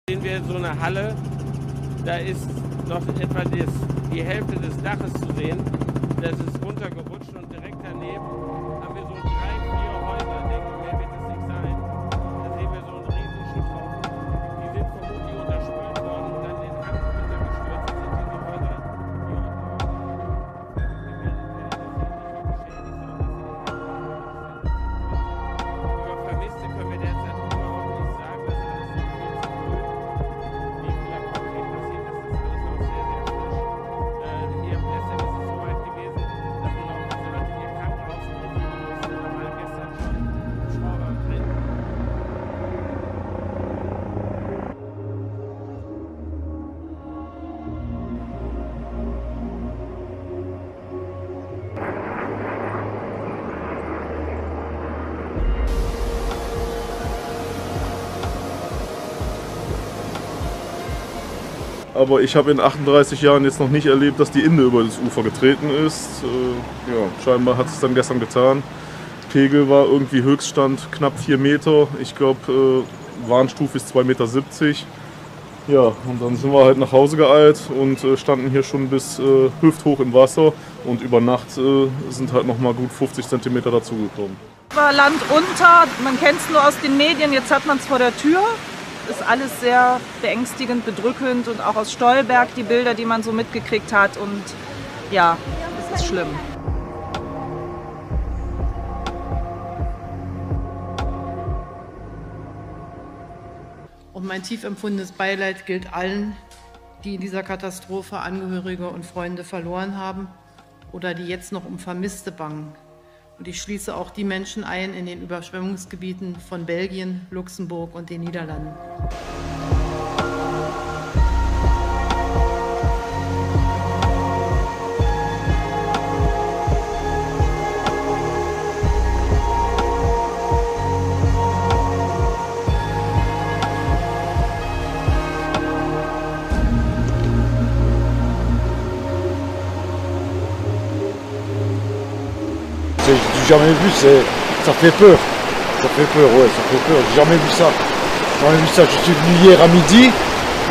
Sehen wir so eine Halle, da ist noch etwa die Hälfte des Daches zu sehen. Das ist runtergerutscht und direkt daneben haben wir so 3, 4 Häuser. Ich denke, mehr wird es nicht sein. Da sehen wir so einen riesen Schutthaufen. Die sind vermutlich unterspült worden und dann den Hang runtergestürzt. Das sind diese Häuser, über Vermisste können wir derzeit überhaupt nicht sagen. Das ist alles noch viel zu früh. Wie viel da konkret passiert ist, das ist alles noch sehr, sehr frisch. Hier im Essen ist es so weit gewesen, dass man auch Leute ihr Krankenhaus besuchen mussten. Da waren gestern schon Hubschrauber drin. Aber ich habe in 38 Jahren jetzt noch nicht erlebt, dass die Inde über das Ufer getreten ist. Ja, scheinbar hat es dann gestern getan. Pegel war irgendwie Höchststand knapp 4 Meter. Ich glaube, Warnstufe ist 2,70 Meter. Ja, und dann sind wir halt nach Hause geeilt und standen hier schon bis hüfthoch im Wasser. Und über Nacht sind halt noch mal gut 50 Zentimeter dazugekommen. War Land unter, man kennt es nur aus den Medien, jetzt hat man es vor der Tür. Ist alles sehr beängstigend, bedrückend und auch aus Stolberg die Bilder, die man so mitgekriegt hat. Und ja, es ist schlimm. Und mein tief empfundenes Beileid gilt allen, die in dieser Katastrophe Angehörige und Freunde verloren haben oder die jetzt noch um Vermisste bangen. Und ich schließe auch die Menschen ein in den Überschwemmungsgebieten von Belgien, Luxemburg und den Niederlanden. J'ai jamais vu, ça fait peur. Ça fait peur, ouais, ça fait peur. J'ai jamais vu ça. Jamais vu ça. Je suis venu hier à midi,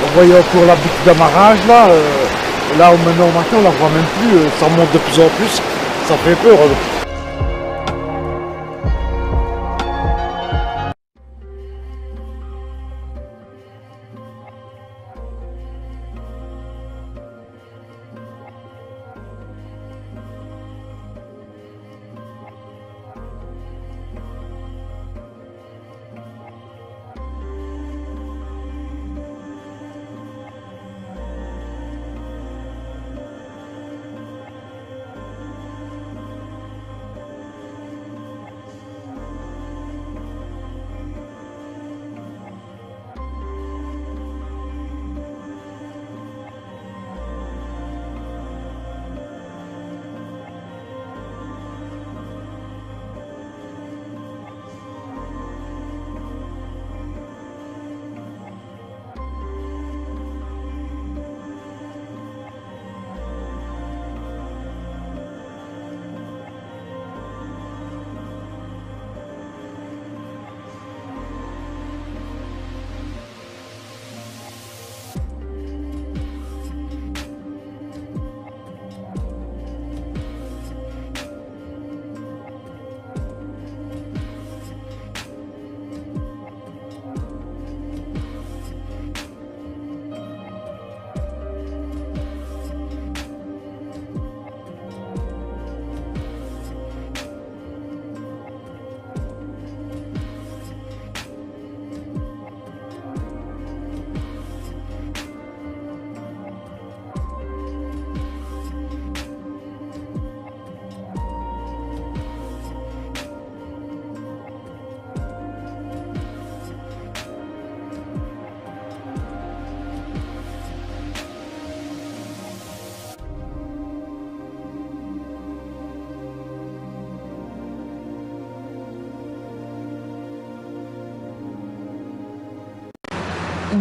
on voyait encore la boucle d'amarrage là. Là maintenant au matin on la voit même plus, ça monte de plus en plus. Ça fait peur.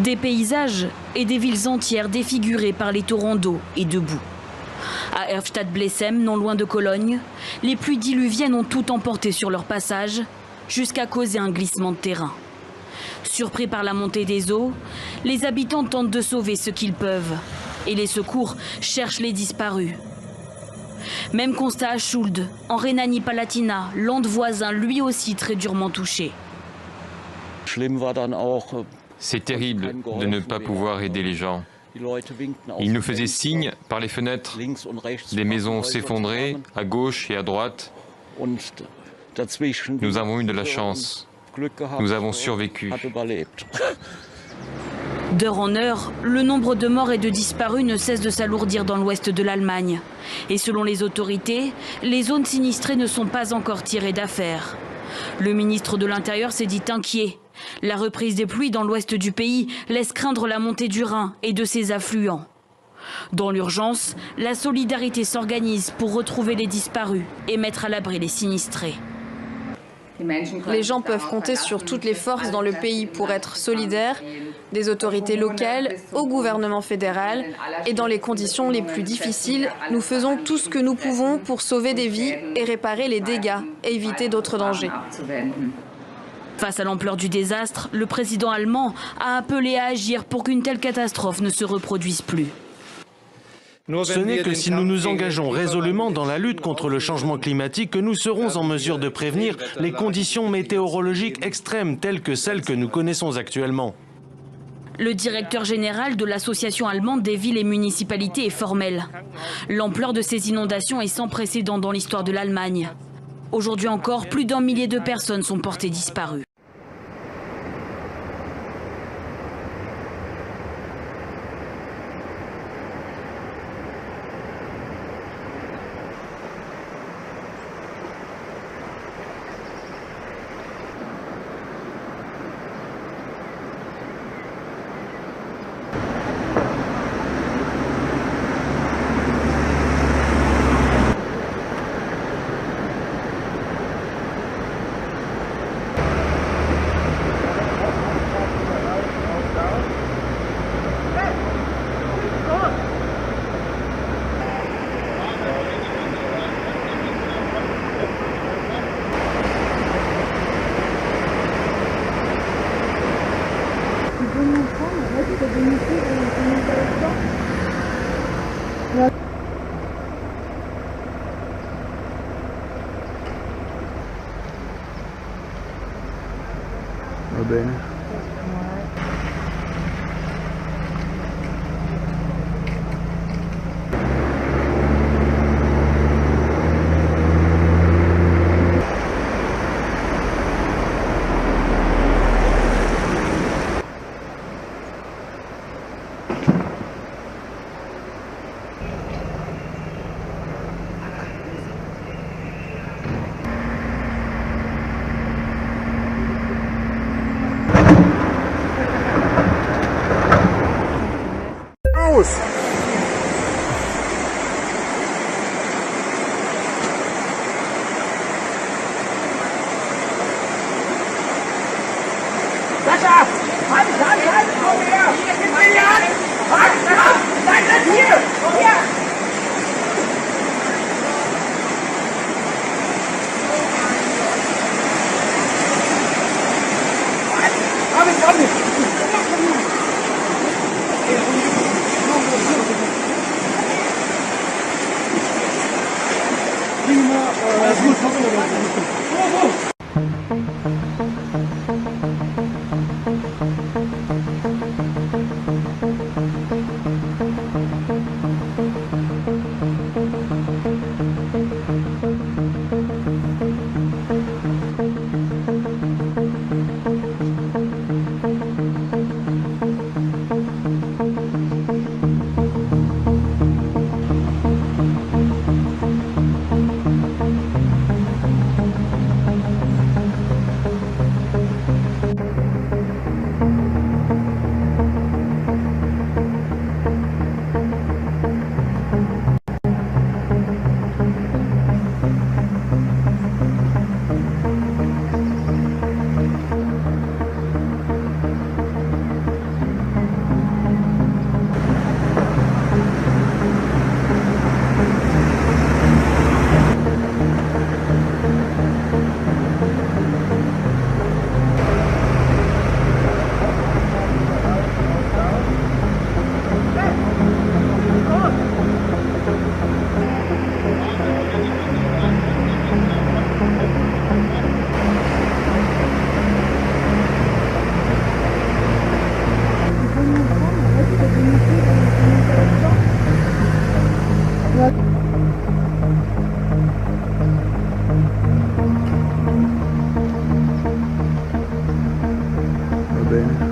Des paysages et des villes entières défigurées par les torrents d'eau et de boue. À Erftstadt-Blessem, non loin de Cologne, les pluies diluviennes ont tout emporté sur leur passage, jusqu'à causer un glissement de terrain. Surpris par la montée des eaux, les habitants tentent de sauver ce qu'ils peuvent. Et les secours cherchent les disparus. Même constat à Schuld, en Rhénanie-Palatinat, land voisin lui aussi très durement touché. C'est terrible de ne pas pouvoir aider les gens. Ils nous faisaient signe par les fenêtres. Les maisons s'effondraient à gauche et à droite. Nous avons eu de la chance. Nous avons survécu. D'heure en heure, le nombre de morts et de disparus ne cesse de s'alourdir dans l'ouest de l'Allemagne. Et selon les autorités, les zones sinistrées ne sont pas encore tirées d'affaire. Le ministre de l'Intérieur s'est dit inquiet. La reprise des pluies dans l'ouest du pays laisse craindre la montée du Rhin et de ses affluents. Dans l'urgence, la solidarité s'organise pour retrouver les disparus et mettre à l'abri les sinistrés. Les gens peuvent compter sur toutes les forces dans le pays pour être solidaires, des autorités locales au gouvernement fédéral. Et dans les conditions les plus difficiles, nous faisons tout ce que nous pouvons pour sauver des vies et réparer les dégâts et éviter d'autres dangers. Face à l'ampleur du désastre, le président allemand a appelé à agir pour qu'une telle catastrophe ne se reproduise plus. Ce n'est que si nous nous engageons résolument dans la lutte contre le changement climatique que nous serons en mesure de prévenir les conditions météorologiques extrêmes telles que celles que nous connaissons actuellement. Le directeur général de l'association allemande des villes et municipalités est formel. L'ampleur de ces inondations est sans précédent dans l'histoire de l'Allemagne. Aujourd'hui encore, plus d'1 millier de personnes sont portées disparues. Va bene. Va bene.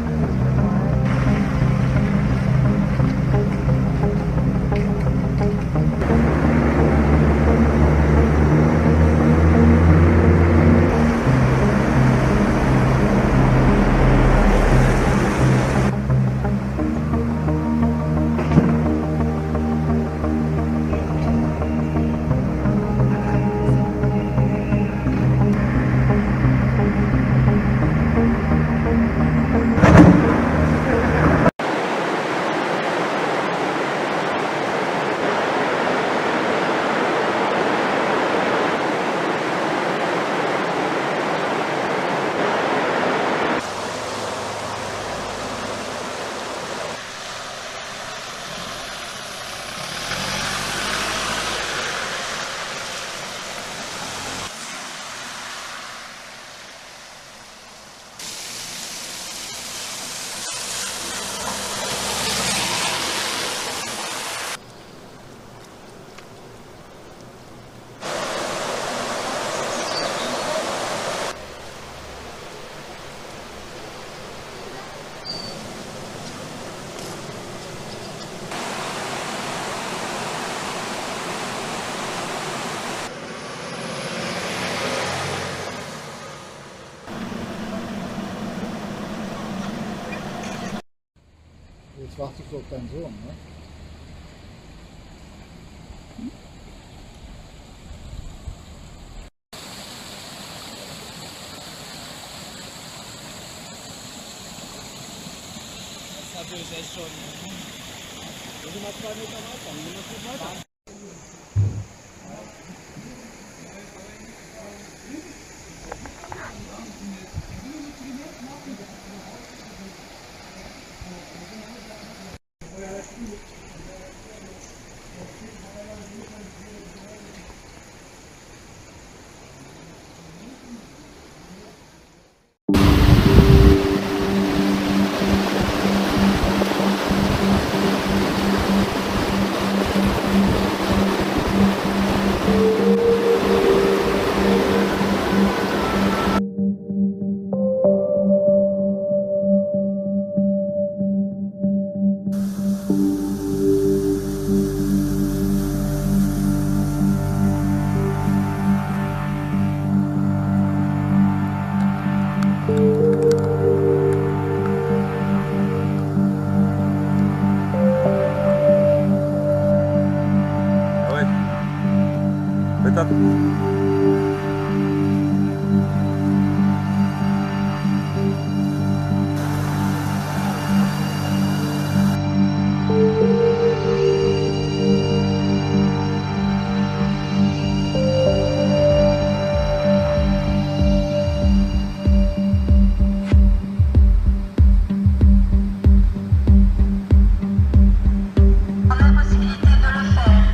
Jetzt wartest du auf deinen Sohn, ne? Das ist natürlich echt schon. Wir sind mal 2 Meter weiter, wir sind mal weiter. On a la possibilité de le faire.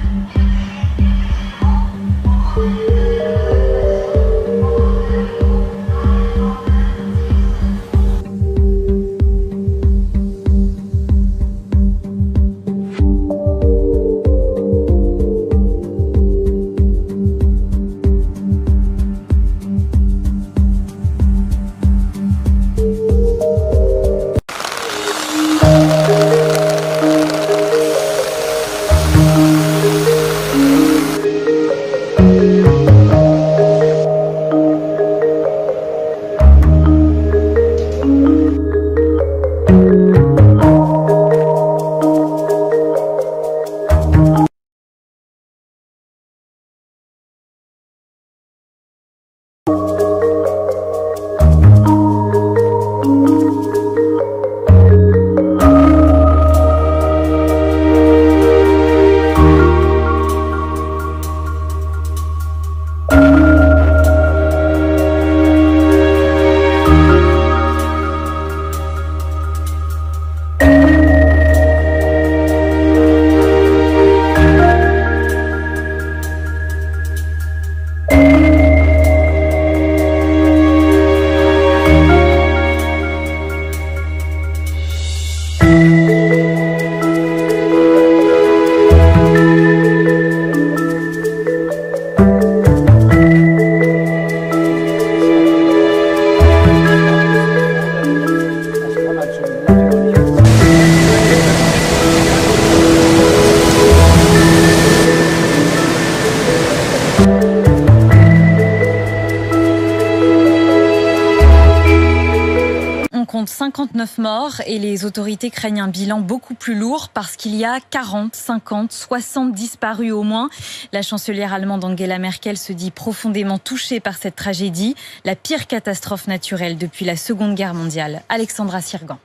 59 morts et les autorités craignent un bilan beaucoup plus lourd parce qu'il y a 40, 50, 60 disparus au moins. La chancelière allemande Angela Merkel se dit profondément touchée par cette tragédie, la pire catastrophe naturelle depuis la Seconde Guerre mondiale. Alexandra Sirgan.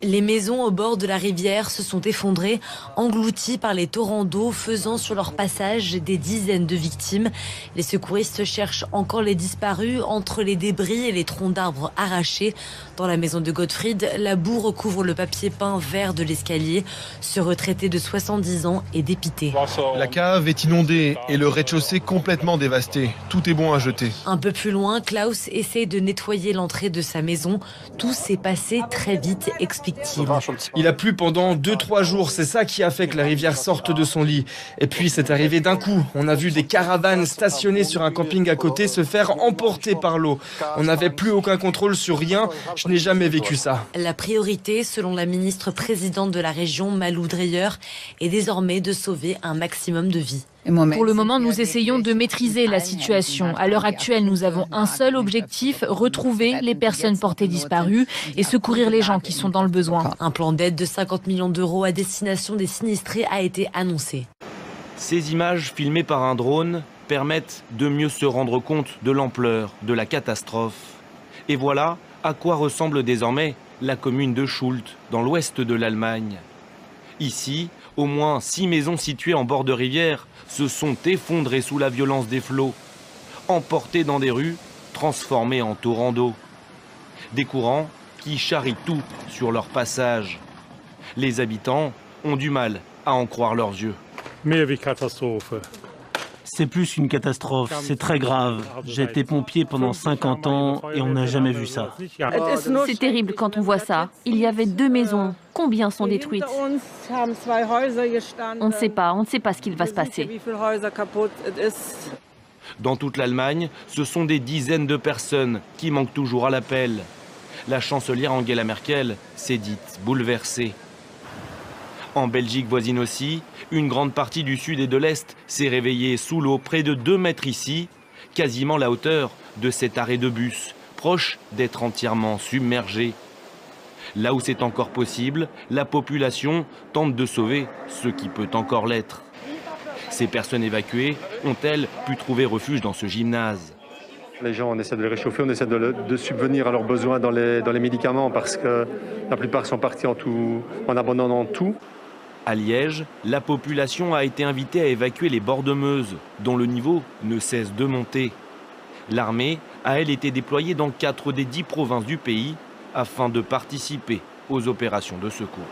Les maisons au bord de la rivière se sont effondrées, englouties par les torrents d'eau, faisant sur leur passage des dizaines de victimes. Les secouristes cherchent encore les disparus entre les débris et les troncs d'arbres arrachés. Dans la maison de Gottfried, la boue recouvre le papier peint vert de l'escalier. Ce retraité de 70 ans est dépité. La cave est inondée et le rez-de-chaussée complètement dévasté. Tout est bon à jeter. Un peu plus loin, Klaus essaie de nettoyer l'entrée de sa maison. Tout s'est passé très vite, explique. Il a plu pendant 2-3 jours, c'est ça qui a fait que la rivière sorte de son lit. Et puis c'est arrivé d'un coup, on a vu des caravanes stationnées sur un camping à côté se faire emporter par l'eau. On n'avait plus aucun contrôle sur rien, je n'ai jamais vécu ça. La priorité, selon la ministre présidente de la région, Malou Dreyer, est désormais de sauver un maximum de vies. Pour le moment, nous essayons de maîtriser la situation. À l'heure actuelle, nous avons un seul objectif, retrouver les personnes portées disparues et secourir les gens qui sont dans le besoin. Un plan d'aide de 50 millions d'euros à destination des sinistrés a été annoncé. Ces images filmées par un drone permettent de mieux se rendre compte de l'ampleur de la catastrophe. Et voilà à quoi ressemble désormais la commune de Schult, dans l'ouest de l'Allemagne. Ici, au moins 6 maisons situées en bord de rivière se sont effondrées sous la violence des flots, emportées dans des rues, transformées en torrents d'eau. Des courants qui charrient tout sur leur passage. Les habitants ont du mal à en croire leurs yeux. C'est plus qu'une catastrophe, c'est très grave. J'ai été pompier pendant 50 ans et on n'a jamais vu ça. C'est terrible quand on voit ça. Il y avait 2 maisons. Combien sont détruites? On ne sait pas ce qu'il va se passer. Dans toute l'Allemagne, ce sont des dizaines de personnes qui manquent toujours à l'appel. La chancelière Angela Merkel s'est dite bouleversée. En Belgique voisine aussi, une grande partie du sud et de l'est s'est réveillée sous l'eau près de 2 mètres ici, quasiment la hauteur de cet arrêt de bus, proche d'être entièrement submergé. Là où c'est encore possible, la population tente de sauver ce qui peut encore l'être. Ces personnes évacuées ont-elles pu trouver refuge dans ce gymnase? Les gens, on essaie de les réchauffer, on essaie de subvenir à leurs besoins dans les médicaments parce que la plupart sont partis en abandonnant tout. À Liège, la population a été invitée à évacuer les bords de Meuse, dont le niveau ne cesse de monter. L'armée a, elle, été déployée dans 4 des 10 provinces du pays afin de participer aux opérations de secours.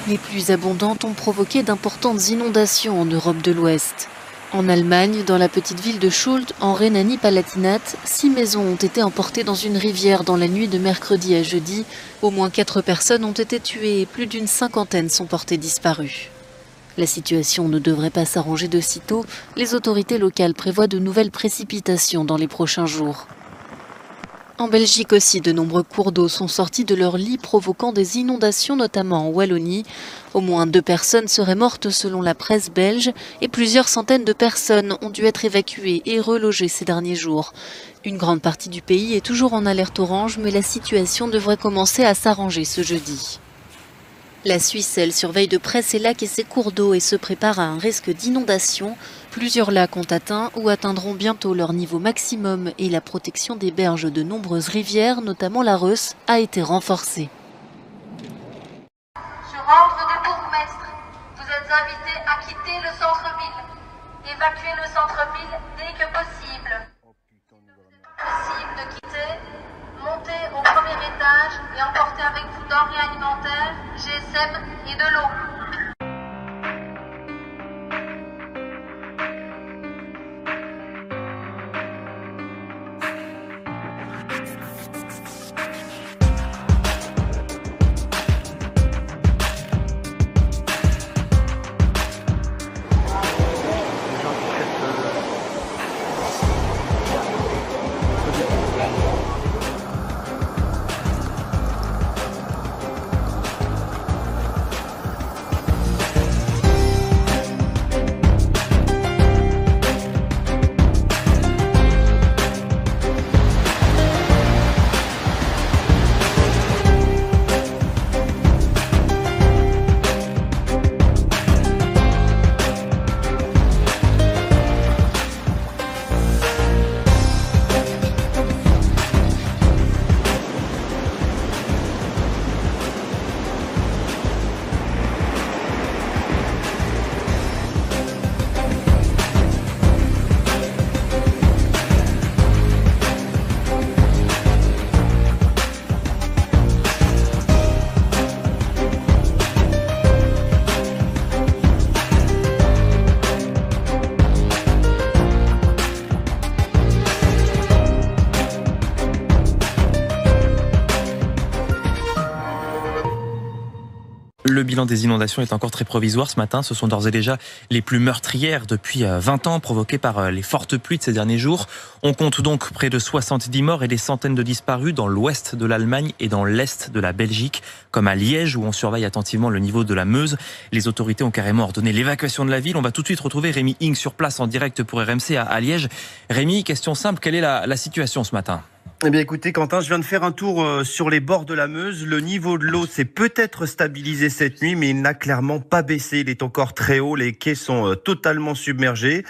Les pluies abondantes ont provoqué d'importantes inondations en Europe de l'Ouest. En Allemagne, dans la petite ville de Schuld, en Rhénanie-Palatinate, 6 maisons ont été emportées dans une rivière dans la nuit de mercredi à jeudi. Au moins 4 personnes ont été tuées et plus d'une cinquantaine sont portées disparues. La situation ne devrait pas s'arranger de sitôt. Les autorités locales prévoient de nouvelles précipitations dans les prochains jours. En Belgique aussi, de nombreux cours d'eau sont sortis de leur lit, provoquant des inondations, notamment en Wallonie. Au moins 2 personnes seraient mortes selon la presse belge et plusieurs centaines de personnes ont dû être évacuées et relogées ces derniers jours. Une grande partie du pays est toujours en alerte orange, mais la situation devrait commencer à s'arranger ce jeudi. La Suisse, elle, surveille de près ses lacs et ses cours d'eau et se prépare à un risque d'inondation. Plusieurs lacs ont atteint ou atteindront bientôt leur niveau maximum et la protection des berges de nombreuses rivières, notamment la Reuss, a été renforcée. Sur ordre du bourgmestre, vous êtes invités à quitter le centre-ville. Évacuez le centre-ville dès que possible. Possible de quitter, montez au premier étage et emportez avec vous denrées alimentaires, GSM et de l'eau. Le bilan des inondations est encore très provisoire ce matin. Ce sont d'ores et déjà les plus meurtrières depuis 20 ans, provoquées par les fortes pluies de ces derniers jours. On compte donc près de 70 morts et des centaines de disparus dans l'ouest de l'Allemagne et dans l'est de la Belgique, comme à Liège où on surveille attentivement le niveau de la Meuse. Les autorités ont carrément ordonné l'évacuation de la ville. On va tout de suite retrouver Rémi Ing sur place en direct pour RMC à Liège. Rémi, question simple, quelle est la situation ce matin ? Eh bien écoutez Quentin, je viens de faire un tour sur les bords de la Meuse. Le niveau de l'eau s'est peut-être stabilisé cette nuit, mais il n'a clairement pas baissé. Il est encore très haut, les quais sont totalement submergés.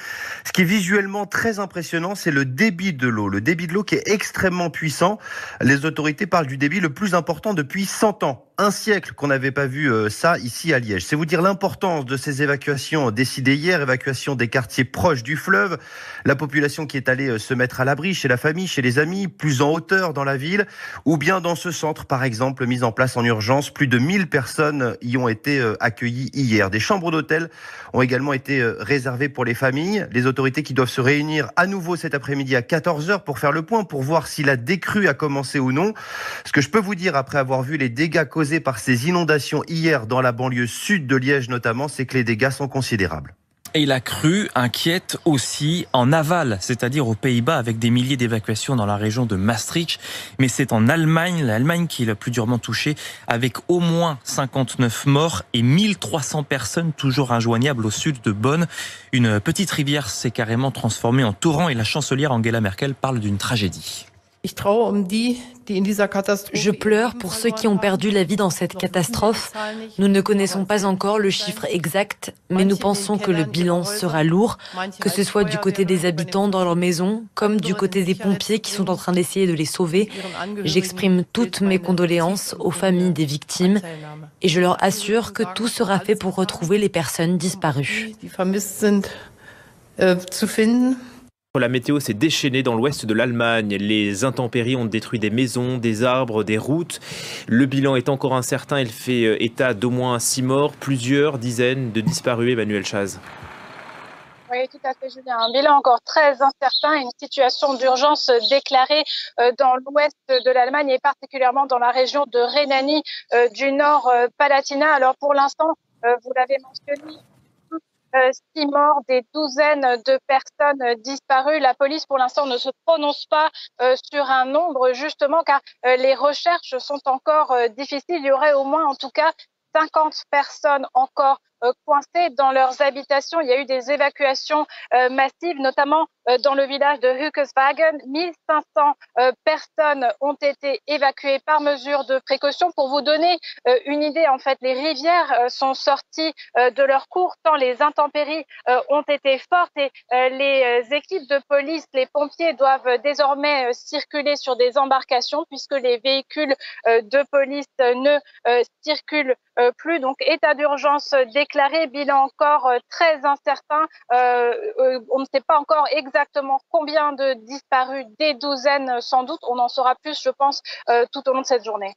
Ce qui est visuellement très impressionnant, c'est le débit de l'eau. Le débit de l'eau qui est extrêmement puissant. Les autorités parlent du débit le plus important depuis 100 ans. Un siècle qu'on n'avait pas vu ça ici à Liège. C'est vous dire l'importance de ces évacuations décidées hier, évacuation des quartiers proches du fleuve, la population qui est allée se mettre à l'abri chez la famille, chez les amis, plus en hauteur dans la ville, ou bien dans ce centre par exemple mis en place en urgence. Plus de 1000 personnes y ont été accueillies hier. Des chambres d'hôtel ont également été réservées pour les familles. Les autorités qui doivent se réunir à nouveau cet après-midi à 14h pour faire le point, pour voir si la décrue a commencé ou non. Ce que je peux vous dire après avoir vu les dégâts causés par ces inondations hier dans la banlieue sud de Liège notamment, c'est que les dégâts sont considérables. Et la crue inquiète aussi en aval, c'est-à-dire aux Pays-Bas, avec des milliers d'évacuations dans la région de Maastricht. Mais c'est en Allemagne, l'Allemagne qui est la plus durement touchée, avec au moins 59 morts et 1300 personnes toujours injoignables au sud de Bonn. Une petite rivière s'est carrément transformée en torrent et la chancelière Angela Merkel parle d'une tragédie. Je pleure pour ceux qui ont perdu la vie dans cette catastrophe. Nous ne connaissons pas encore le chiffre exact, mais nous pensons que le bilan sera lourd, que ce soit du côté des habitants dans leurs maisons, comme du côté des pompiers qui sont en train d'essayer de les sauver. J'exprime toutes mes condoléances aux familles des victimes et je leur assure que tout sera fait pour retrouver les personnes disparues. La météo s'est déchaînée dans l'ouest de l'Allemagne. Les intempéries ont détruit des maisons, des arbres, des routes. Le bilan est encore incertain. Il fait état d'au moins 6 morts, plusieurs dizaines de disparus. Emmanuel Chaz. Oui, tout à fait, Julien. Un bilan encore très incertain, une situation d'urgence déclarée dans l'ouest de l'Allemagne et particulièrement dans la région de Rhénanie du Nord-Palatinat. Alors pour l'instant, vous l'avez mentionné, 6 morts, des douzaines de personnes disparues. La police, pour l'instant, ne se prononce pas sur un nombre, justement, car les recherches sont encore difficiles. Il y aurait au moins, en tout cas, 50 personnes encore coincées dans leurs habitations. Il y a eu des évacuations massives, notamment dans le village de Hückeswagen. 1500 personnes ont été évacuées par mesure de précaution. Pour vous donner une idée, en fait, les rivières sont sorties de leur cours tant les intempéries ont été fortes et les équipes de police, les pompiers doivent désormais circuler sur des embarcations puisque les véhicules de police ne circulent plus. Donc, état d'urgence déclaré, bilan encore très incertain. On ne sait pas encore exactement combien de disparus, des douzaines sans doute. On en saura plus, je pense, tout au long de cette journée.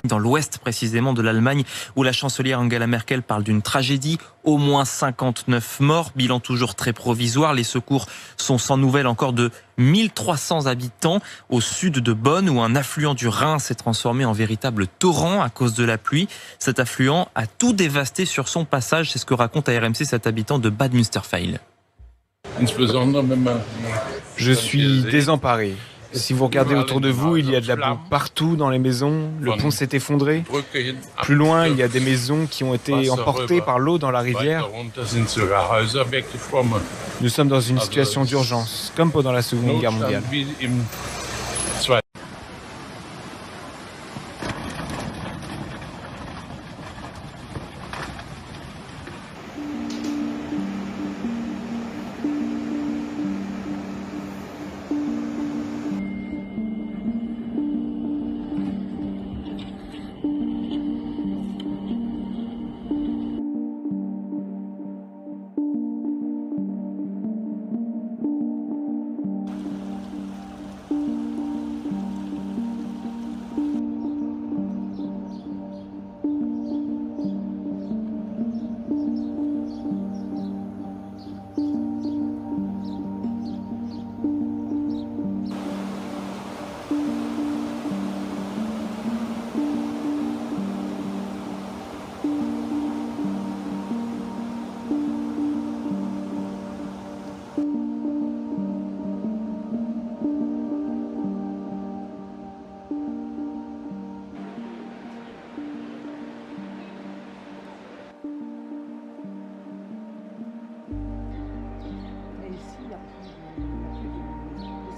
Dans l'ouest précisément de l'Allemagne, où la chancelière Angela Merkel parle d'une tragédie, au moins 59 morts, bilan toujours très provisoire. Les secours sont sans nouvelles encore de 1300 habitants au sud de Bonn, où un affluent du Rhin s'est transformé en véritable torrent à cause de la pluie. Cet affluent a tout dévasté sur son passage, c'est ce que raconte à RMC cet habitant de Bad Münsterpfeil. Je suis désemparé. Si vous regardez autour de vous, il y a de la boue partout dans les maisons, le pont s'est effondré. Plus loin, il y a des maisons qui ont été emportées par l'eau dans la rivière. Nous sommes dans une situation d'urgence, comme pendant la Seconde Guerre mondiale.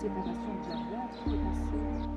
séparation de la voie, tout est passé